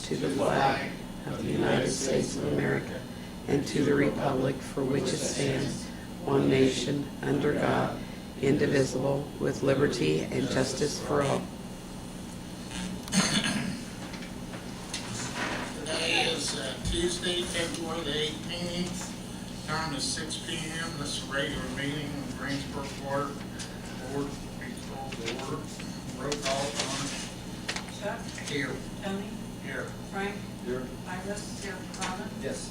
to the flag of the United States of America and to the republic for which it stands, one nation, under God, indivisible, with liberty and justice for all. Today is Tuesday, February the 18th. Time is 6 p.m. This is a regular meeting of the Greensburg Water Board. We call the order. Roll call on Chuck? here. Tony? Here. Frank? Here. Iris? Here. Robin? Yes.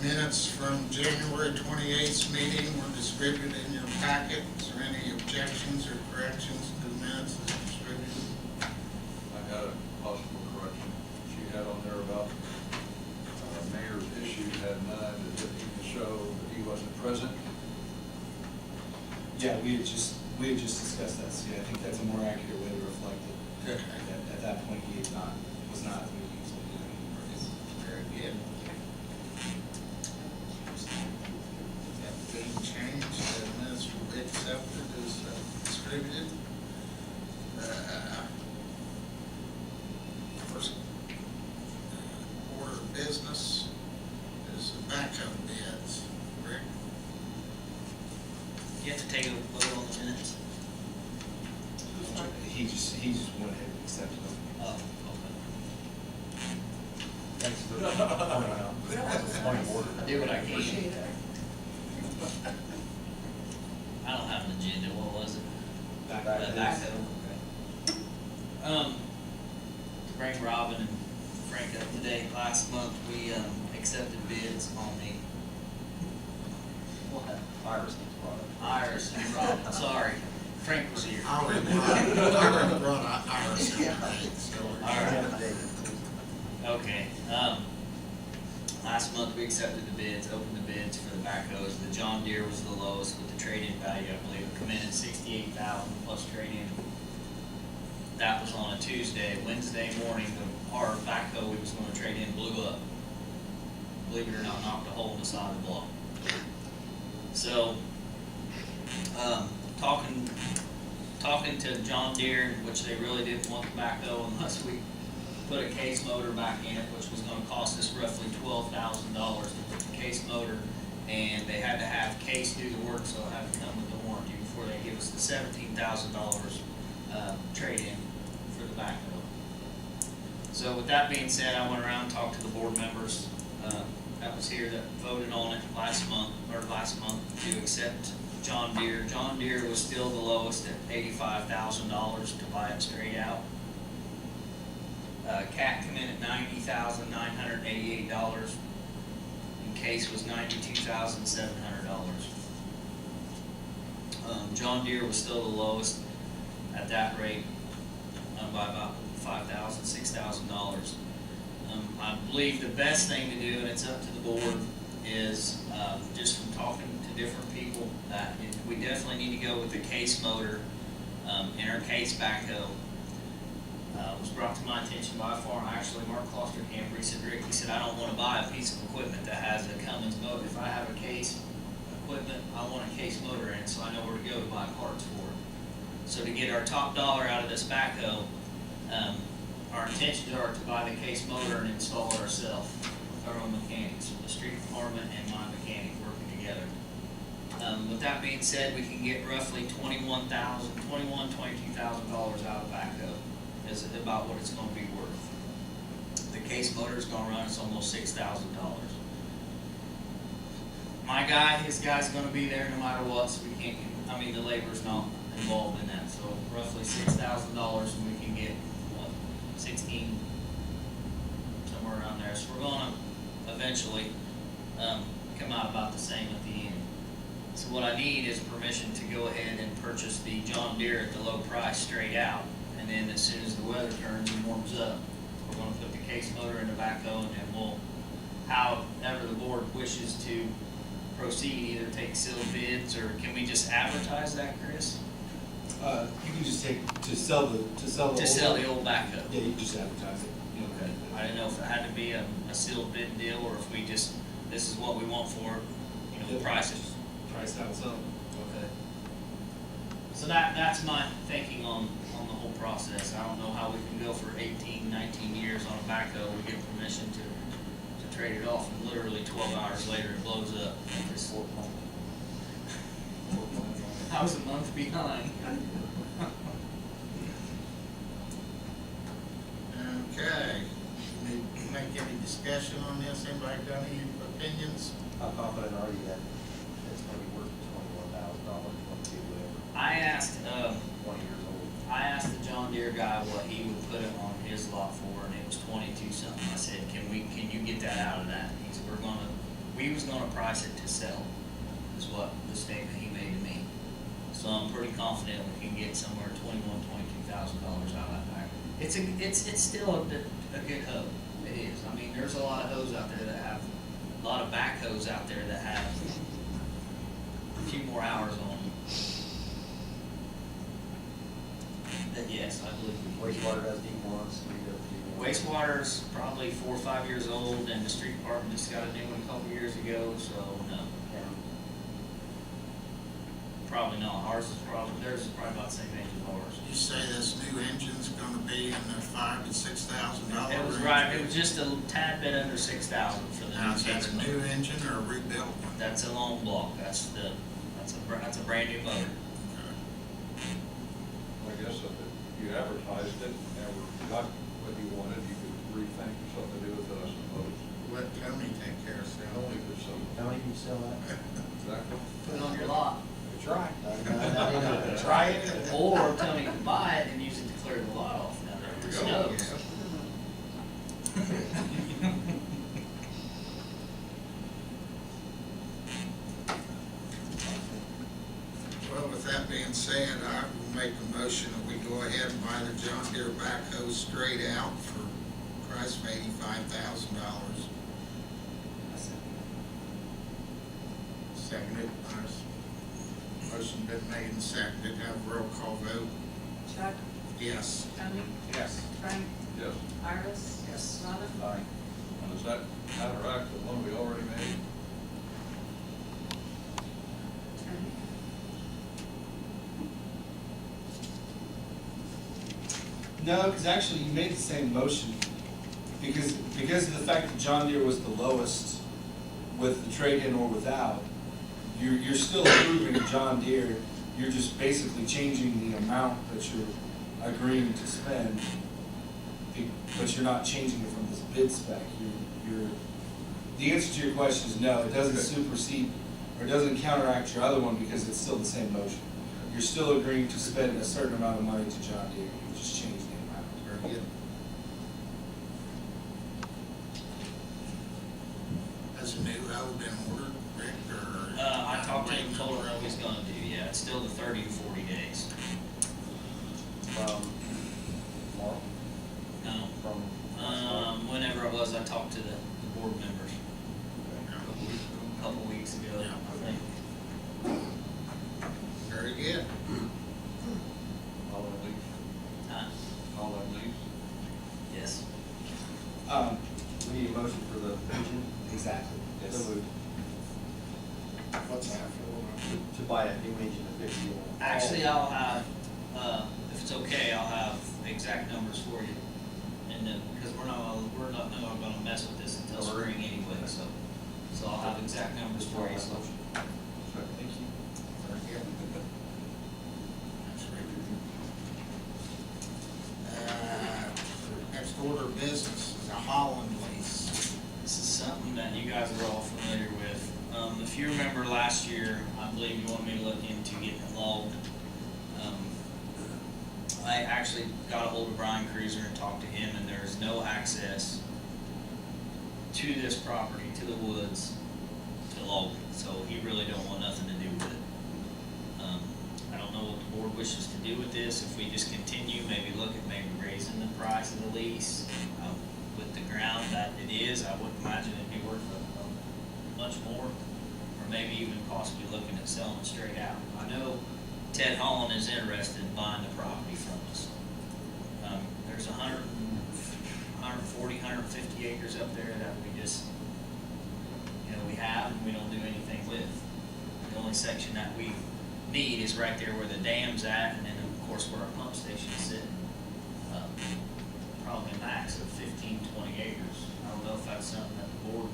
Minutes from January 28th meeting were distributed in your packet. Is there any objections or corrections to the minutes as distributed? I got a possible correction. She had on there about mayor's issue, had none, that didn't even show that he wasn't present. Yeah, we had just discussed that, so yeah, I think that's a more accurate way to reflect it. Okay. At that point, he was not at the meeting, so Very good. That being changed, the minutes will be accepted as distributed. First order of business is the backhoe bids. Rick? You have to take a vote on the minutes? he just went ahead and accepted them. Oh, okay. Thanks for Do what I can. I don't have an agenda, what was it? Backhoe. Okay. To bring Robin and Frank up to date, last month we accepted bids on the Iris. Iris and Robin, sorry, Frank was here. I already brought Iris in today, so. Alright. Okay, last month we accepted the bids, opened the bids for the backhoes. The John Deere was the lowest with the trade-in value, I believe, it come in at $68,000 plus trade-in. That was on a Tuesday. Wednesday morning, our backhoe we was gonna trade in blew up. Believe it or not, knocked a hole in the side of the block. So, talking to John Deere, which they really didn't want the backhoe unless we put a case motor back in it, which was gonna cost us roughly $12,000 to put the case motor, and they had to have case do the work, so it had to come with the warranty before they give us the $17,000 trade-in for the backhoe. So with that being said, I went around and talked to the board members that was here that voted on it last month to accept John Deere. John Deere was still the lowest at $85,000 to buy it straight out. Cat come in at $90,988, and Case was $92,700. John Deere was still the lowest at that rate by about $5,000, $6,000. I believe the best thing to do, and it's up to the board, is just from talking to different people that we definitely need to go with the case motor in our case backhoe. Was brought to my attention by a farmer, actually Mark Klosterkamp. He said, Rick, he said, I don't want to buy a piece of equipment that has a Cummins motor. If I have a case equipment, I want a case motor in it so I know where to go to buy parts for it. So to get our top dollar out of this backhoe, our intentions are to buy the case motor and install it ourselves with our own mechanics, the street department and my mechanic working together. With that being said, we can get roughly $22,000 out of the backhoe. Is about what it's going to be worth. The case motor is going to run us almost $6,000. My guy, his guy's going to be there no matter what, so we can't. I mean, the labor's not involved in that, so roughly $6,000, and we can get what, 16, somewhere around there. So we're going to eventually come out about the same at the end. So what I need is permission to go ahead and purchase the John Deere at the low price straight out. And then as soon as the weather turns and warms up, we're going to put the case motor in the backhoe, and then we'll, however the board wishes to proceed, either take sealed bids, or can we just advertise that, Chris? You can just sell the old backhoe. Yeah, you can just advertise it. Okay. I didn't know if it had to be a sealed bid deal, or if we just, this is what we want for it, the prices. Price out some. Okay. So that's my thinking on the whole process. I don't know how we can go for 18, 19 years on a backhoe. We get permission to trade it off, and literally 12 hours later it blows up. It's I was a month behind. Okay, need to make any discussion on this? Anybody got any opinions? How confident are you that it's gonna be worth $21,000 when you whatever, I asked, 20 years old? I asked the John Deere guy what he would put it on his lot for, and it was 22 something. I said, can you get that out of that? He said, we was gonna price it to sell, is what the statement he made to me. So I'm pretty confident we can get somewhere $22,000 out of that tire. It's still a good hoe. It is. I mean, there's a lot of hoes out there that have, a lot of backhoes out there that have a few more hours on them. But yes, I believe we can. Wastewater does D1, street does D1. Wastewater's probably 4 or 5 years old, and the street department just got a new one a couple years ago, so no. Probably not. Ours is probably, theirs is probably about the same age as ours. You say this new engine's gonna be in the $5,000 to $6,000 It was range? right, it was just a tad bit under 6,000 for the Now, new is that case a motor. new engine or a rebuilt one? That's a long block, that's a brand new motor. Okay. I guess if you advertised it, never got what you wanted, you could rethink something to do with it, I suppose. Let Tony take care of that. Only if it's some, How many can you sell that? exactly. Put it on your lot. Try. Try it. Or Tony can buy it and use it to clear the lot off down there. It snows. Well, with that being said, I will make a motion that we go ahead and buy the John Deere backhoe straight out for a price of $85,000. Seconded. Motion been made and seconded. Have a roll call vote. Chuck, Yes. Tony, Yes. Frank, Yes. Iris. Yes. Rhonda. Aye. And does that counteract the one we already made? Tony. No, because actually you made the same motion, because of the fact that John Deere was the lowest with the trade-in or without, you're still approving John Deere, you're just basically changing the amount that you're agreeing to spend, but you're not changing it from this bid spec. The answer to your question is no, it doesn't supersede, or doesn't counteract your other one because it's still the same motion. You're still agreeing to spend a certain amount of money to John Deere, you just change the amount. Very good. Has a new hoe been ordered, Rick, or? I talked to him, told her he's gonna do, yeah, it's still the 30 to 40 days. From tomorrow? No. From? Whenever it was, I talked to the board members Yeah. a couple weeks ago, I think. Very good. Holland Lease? Holland Lease? Yes. We need a motion for the engine? Exactly. So moved. What's that for? To buy a new engine to fix the old. Actually, I'll have, if it's okay, I'll have exact numbers for you. And then, because we're not gonna mess with this until spring anyway, so I'll have exact numbers for you, so. Thank you. Very good. That's Rick. Next order of business is a Holland lease. This is something that you guys are all familiar with. If you remember last year, I believe you wanted me to look into getting it logged. I actually got a hold of Brian Cruiser and talked to him, and there's no access to this property, to the woods, to log it. So he really don't want nothing to do with it. I don't know what the board wishes to do with this. If we just continue, maybe look at maybe raising the price of the lease with the ground that it is. I would imagine it'd be worth much more, or maybe even possibly looking at selling it straight out. I know Ted Holland is interested in buying the property from us. There's 140, 150 acres up there that we just, we have and we don't do anything with. The only section that we need is right there where the dam's at, and then of course where our pump station is sitting. Probably a max of 15, 20 acres. I don't know if that's something that the board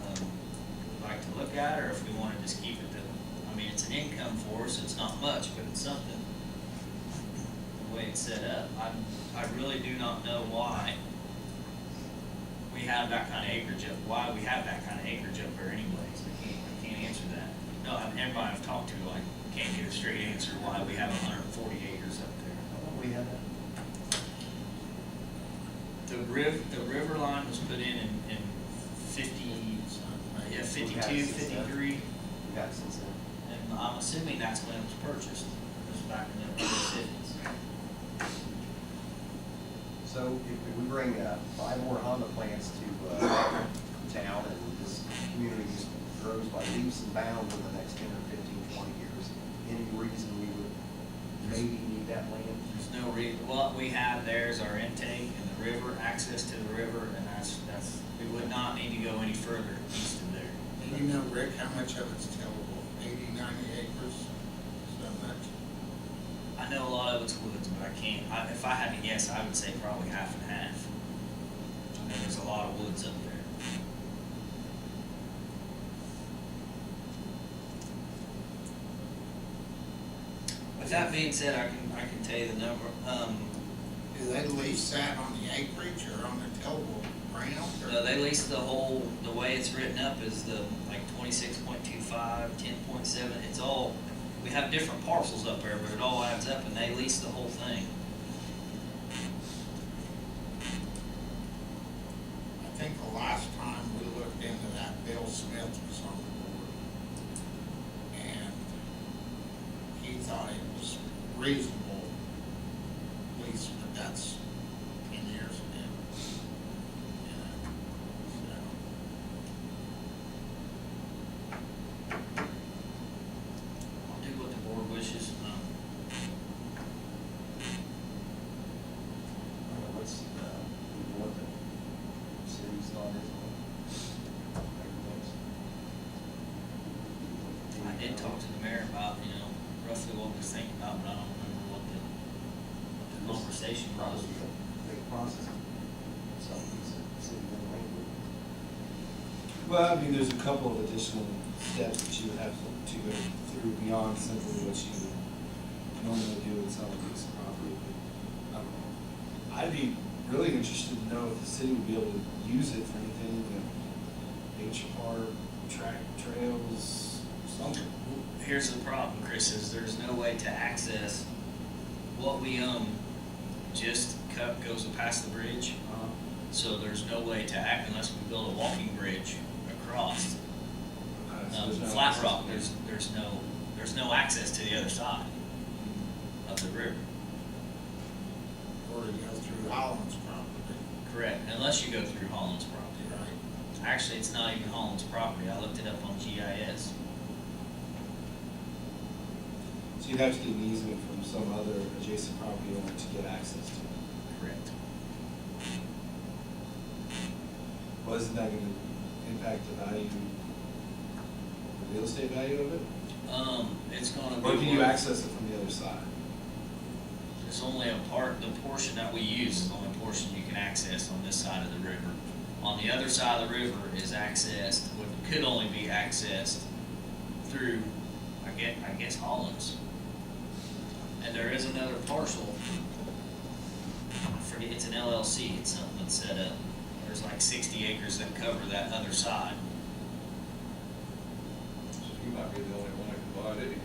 would like to look at, or if we want to just keep it to, I mean, it's an income for us, it's not much, but it's something. The way it's set up, I really do not know why we have that kind of acreage up, why we have that kind of acreage up there anyways. I can't answer that. No, everybody I've talked to, like, can't get a straight answer why we have 140 acres up there. We had that. The river line was put in 52, 53, We got it since then. and I'm assuming that's when it was purchased, it was back in the early 50s. So if we bring 5 more Honda plants to town, and this community just grows by leaps and bounds in the next 10 or 15, 20 years, any reason we would maybe need that land? There's no reason, what we have there is our intake and the river, access to the river, and that's, we would not need to go any further east of there. And you know, Rick, how much of it's tillable? 80, 90 acres? So much? I know a lot of it's woods, but I can't, if I had to guess, I would say probably half and half. I know there's a lot of woods up there. With that being said, I can tell you the number, Do they lease that on the acreage or on the tillable ground? or- no, they lease the whole, the way it's written up is the, like 26.25, 10.7, it's all, we have different parcels up there, but it all adds up, and they lease the whole thing. I think the last time we looked into that, Bill Smith was on the board. And he thought it was reasonable, at least, but that's 10 years ago. You know, I'll do what the board wishes. What's, what the city's thought is on everything? I did talk to the mayor about, roughly what we was thinking about, but I don't remember what the conversation was. Probably a big process. Some piece of city then Well, I mean, there's a couple of additional steps that you would have to go through beyond simply what you would normally do in selling a piece of property. But, I'd be really interested to know if the city would be able to use it for anything, nature park, track, trails, something. Here's the problem, Chris, is there's no way to access what we own, just goes past the bridge. So there's no way to act unless we build a walking bridge across. So there's no Flat access Rock, to it. there's no access to the other side of the river. or to go through Holland's property. Correct, unless you go through Holland's property. Right. Actually, it's not even Holland's property, I looked it up on GIS. So you'd have to get an easement from some other adjacent property owner to get access to it. Correct. Well, isn't that gonna impact the value, the real estate value of it? It's gonna be. Or can you worth- access it from the other side? It's only a part, the portion that we use is the only portion you can access on this side of the river. On the other side of the river is accessed, what could only be accessed through, I guess Holland's. And there is another parcel, I forget, it's an LLC, it's something that's set up. There's like 60 acres that cover that other side. So you might be the only one that can buy it.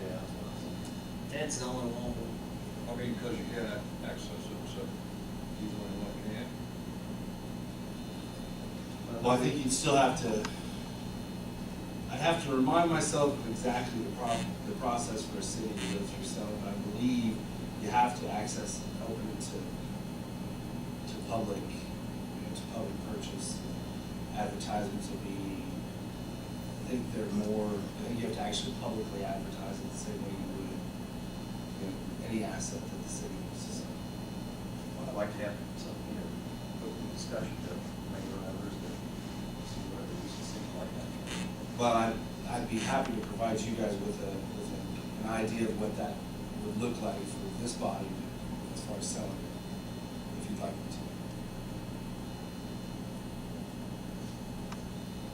Yeah. Ted's the only one. I mean, because you can't access it, so he's the only one that can. Well, I think you'd still have to, I'd have to remind myself of exactly the process for a city to go through selling. I believe you have to access and open it to public, to public purchase. Advertisements will be, I think you have to actually publicly advertise it the same way you would, any asset that the city wants to sell. Well, I'd like to have some, open discussion to mayor and others to see whether we should think like that. Well, I'd be happy to provide you guys with an idea of what that would look like for this body as far as selling it, if you'd like me to.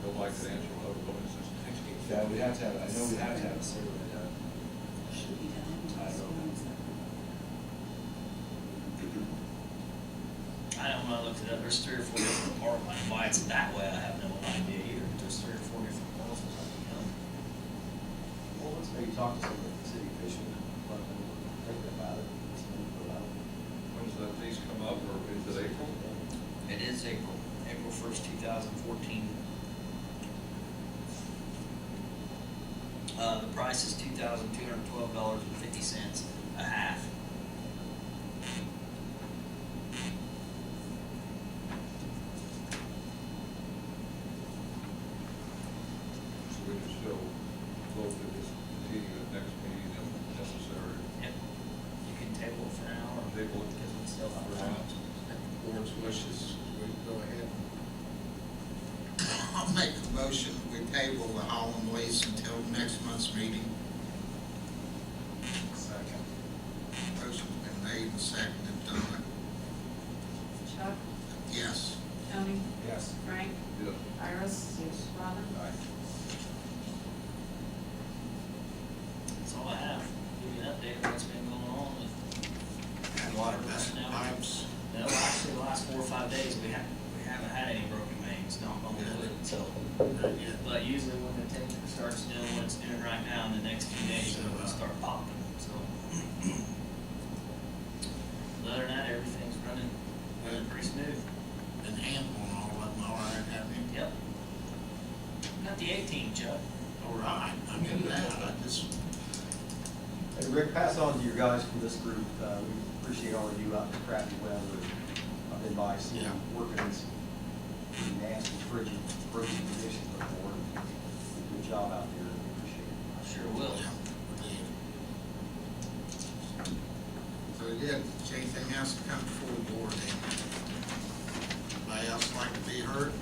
Don't like to answer what is this next meeting? Yeah, we have to have, I know we have to have a survey done. Should be done. I don't know. I don't know, I looked it up, there's 3 or 4 different apartment lines, why it's that way, I have no idea either, but there's 3 or 4 different parcels, I think, Well, let's maybe talk to some of the city officials, let them think about it, some input out. When's that lease come up, or is it April? It is April 1st, 2014. The price is $2,212.50 a half. So we can still vote to this meeting at next meeting if necessary. Yep. You can table it for now, or Table it. because we still have At time. the board's wishes, we can go ahead. I'll make a motion, we table the Holland Lease until next month's meeting. Second. Motion's been made and seconded, Donna. Chuck, Yes. Tony, Yes. Frank, Yes. Iris, Robin. That's all I have. Give you an update of what's been going on with. Had a lot of busted pipes. No, actually, the last 4 or 5 days, we haven't had any broken mains, knock on wood, so. Very good. But usually when the tanker starts doing what it's doing right now, in the next few days, it'll start popping, so. Other than that, everything's running pretty smooth. Been handling all of them all right, haven't you? Yep. Got the 18, Chuck. All right, I knew that, I just, Hey, Rick, pass on to your guys from this group, we appreciate all of you out in the crappy weather. I've been by seeing Yeah. working in some pretty nasty, frigid, frozen conditions before. Good job out there, appreciate it. Sure will. yeah, we did. Very good. Is anything else to come before the board then? Anybody else like to be heard?